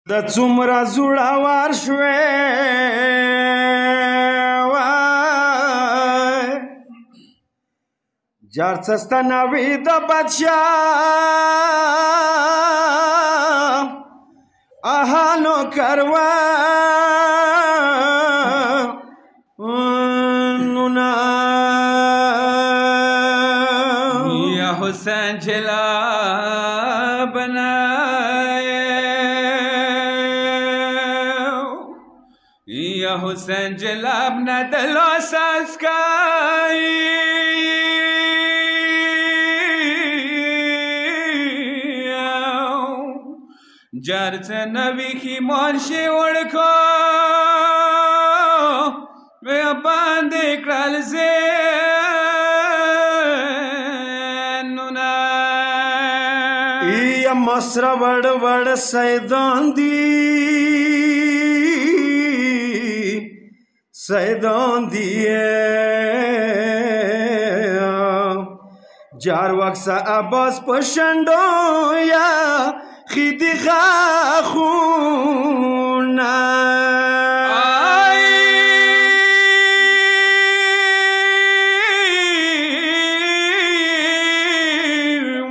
د څومره زړور شوې وای جار څه ستنوي د بادشاه اهانو کاروانونه یا حسین جلابنا یا حسین جلاب نه دلو ساسکای جارت نبی کی مانشی وڑکو ویا باندې کړل زینونا یا مصر وڑ وڑ سیدان دی سیدان دیے جار وقسا عباس پشندو یا خیدی خاخونا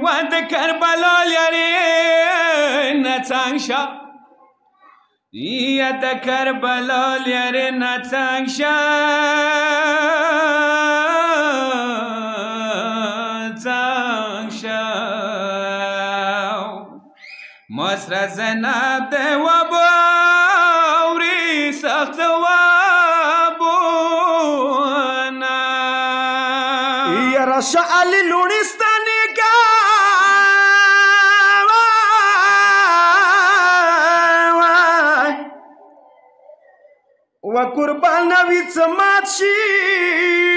وانت کربلا لیاری نتانگ شا یا د کربلا لیاری نتانگ شا مصر زناب ده و باوری سخت و بونا یا رشا علی لونستانی کا و قربان نوی سمات شی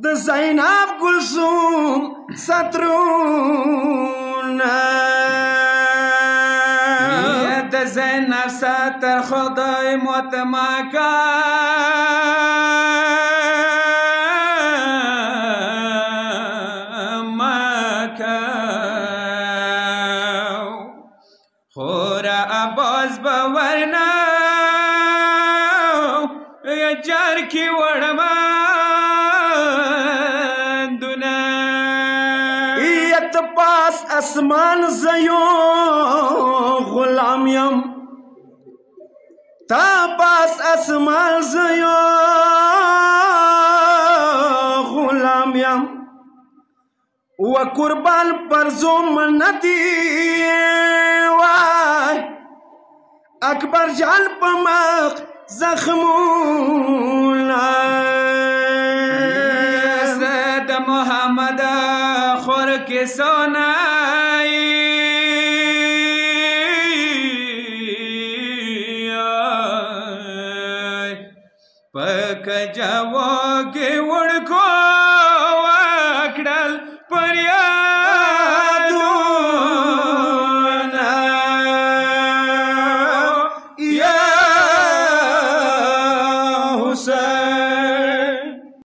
د زینب گلسوم سترونا د زینب ستر خدای متمکا خورا عباس باورنا یا جار کی وڑما پاس اسمان زیو غلامیم تا پاس اسمان زیو غلامیم و قربان پر زوم ندی وای اکبر جان پمخ زخمونا زد محمد خور کے سونائی پک جاو کے وڑکو